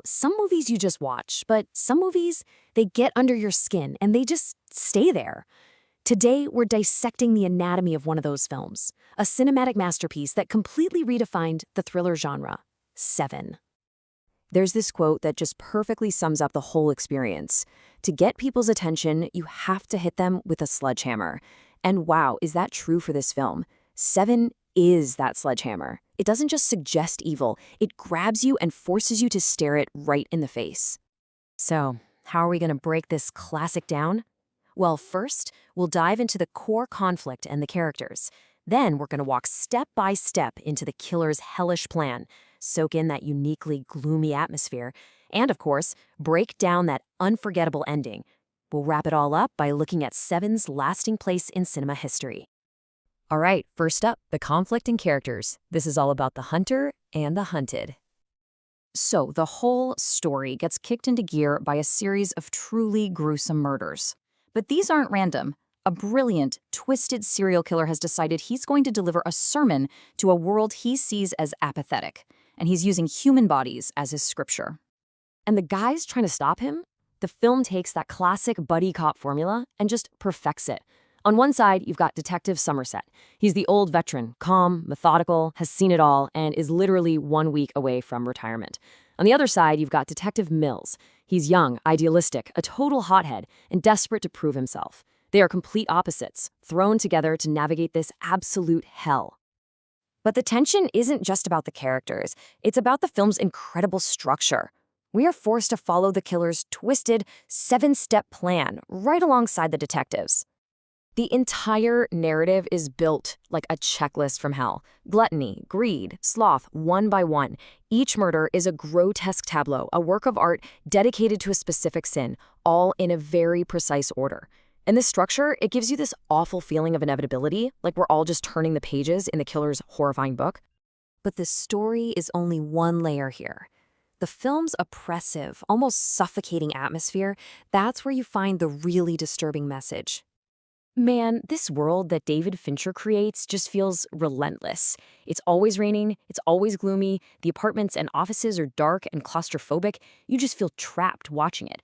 Some movies you just watch, but some movies, they get under your skin and they just stay there. Today, we're dissecting the anatomy of one of those films, a cinematic masterpiece that completely redefined the thriller genre, Seven. There's this quote that just perfectly sums up the whole experience. To get people's attention, you have to hit them with a sledgehammer. And wow, is that true for this film? Seven is that sledgehammer. It doesn't just suggest evil, it grabs you and forces you to stare it right in the face. So, how are we going to break this classic down? Well, first, we'll dive into the core conflict and the characters. Then we're going to walk step by step into the killer's hellish plan, soak in that uniquely gloomy atmosphere, and of course, break down that unforgettable ending. We'll wrap it all up by looking at Seven's lasting place in cinema history. All right, first up, the conflict and characters. This is all about the hunter and the hunted. So, the whole story gets kicked into gear by a series of truly gruesome murders. But these aren't random. A brilliant, twisted serial killer has decided he's going to deliver a sermon to a world he sees as apathetic, and he's using human bodies as his scripture. And the guys trying to stop him? The film takes that classic buddy cop formula and just perfects it. On one side, you've got Detective Somerset. He's the old veteran, calm, methodical, has seen it all, and is literally 1 week away from retirement. On the other side, you've got Detective Mills. He's young, idealistic, a total hothead, and desperate to prove himself. They are complete opposites, thrown together to navigate this absolute hell. But the tension isn't just about the characters. It's about the film's incredible structure. We are forced to follow the killer's twisted, 7-step plan right alongside the detectives. The entire narrative is built like a checklist from hell. Gluttony, greed, sloth, one by one. Each murder is a grotesque tableau, a work of art dedicated to a specific sin, all in a very precise order. And this structure, it gives you this awful feeling of inevitability, like we're all just turning the pages in the killer's horrifying book. But the story is only one layer here. The film's oppressive, almost suffocating atmosphere, that's where you find the really disturbing message. Man, this world that David Fincher creates just feels relentless. It's always raining, it's always gloomy, the apartments and offices are dark and claustrophobic. You just feel trapped watching it.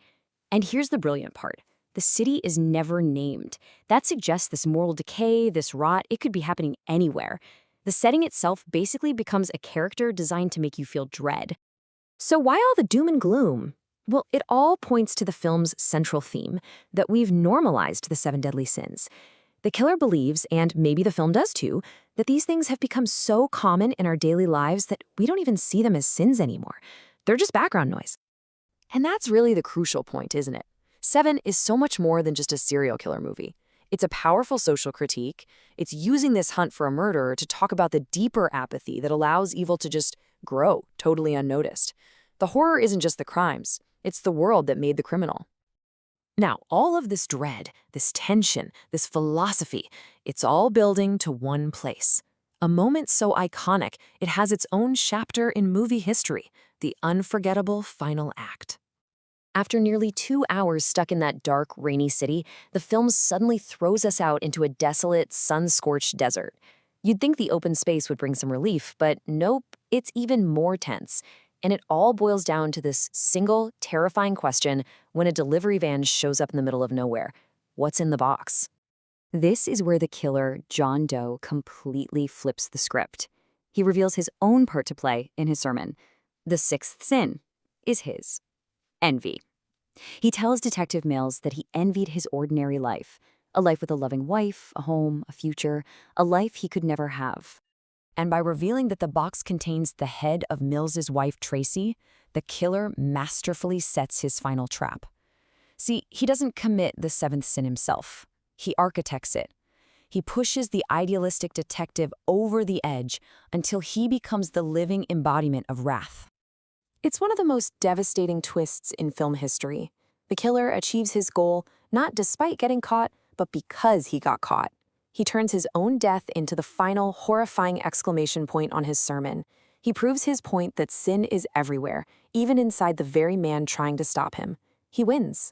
And here's the brilliant part. The city is never named. That suggests this moral decay, this rot, it could be happening anywhere. The setting itself basically becomes a character designed to make you feel dread. So why all the doom and gloom? Well, it all points to the film's central theme, that we've normalized the 7 deadly sins. The killer believes, and maybe the film does too, that these things have become so common in our daily lives that we don't even see them as sins anymore. They're just background noise. And that's really the crucial point, isn't it? Seven is so much more than just a serial killer movie. It's a powerful social critique. It's using this hunt for a murderer to talk about the deeper apathy that allows evil to just grow, totally unnoticed. The horror isn't just the crimes. It's the world that made the criminal. Now, all of this dread, this tension, this philosophy, it's all building to one place. A moment so iconic, it has its own chapter in movie history, the unforgettable final act. After nearly 2 hours stuck in that dark, rainy city, the film suddenly throws us out into a desolate, sun-scorched desert. You'd think the open space would bring some relief, but nope, it's even more tense. And it all boils down to this single, terrifying question when a delivery van shows up in the middle of nowhere. What's in the box? This is where the killer, John Doe, completely flips the script. He reveals his own part to play in his sermon. The 6th sin is his. Envy. He tells Detective Mills that he envied his ordinary life, a life with a loving wife, a home, a future, a life he could never have. And by revealing that the box contains the head of Mills's wife, Tracy, the killer masterfully sets his final trap. See, he doesn't commit the 7th sin himself. He architects it. He pushes the idealistic detective over the edge until he becomes the living embodiment of wrath. It's one of the most devastating twists in film history. The killer achieves his goal not despite getting caught, but because he got caught. He turns his own death into the final, horrifying exclamation point on his sermon. He proves his point that sin is everywhere, even inside the very man trying to stop him. He wins.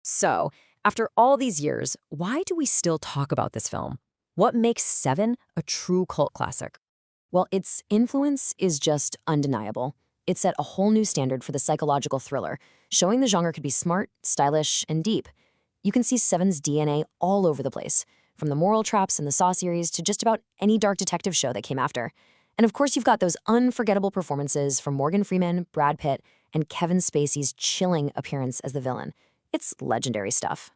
So, after all these years, why do we still talk about this film? What makes Seven a true cult classic? Well, its influence is just undeniable. It set a whole new standard for the psychological thriller, showing the genre could be smart, stylish, and deep. You can see Seven's DNA all over the place, from the moral traps in the Saw series to just about any dark detective show that came after. And of course, you've got those unforgettable performances from Morgan Freeman, Brad Pitt, and Kevin Spacey's chilling appearance as the villain. It's legendary stuff.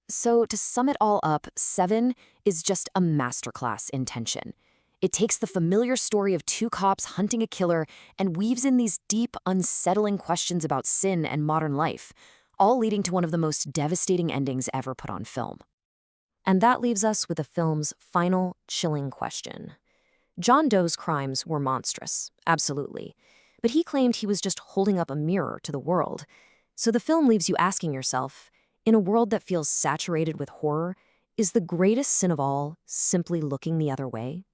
So to sum it all up, Seven is just a masterclass in tension. It takes the familiar story of two cops hunting a killer and weaves in these deep, unsettling questions about sin and modern life, all leading to one of the most devastating endings ever put on film. And that leaves us with the film's final, chilling question. John Doe's crimes were monstrous, absolutely, but he claimed he was just holding up a mirror to the world. So the film leaves you asking yourself, in a world that feels saturated with horror, is the greatest sin of all simply looking the other way?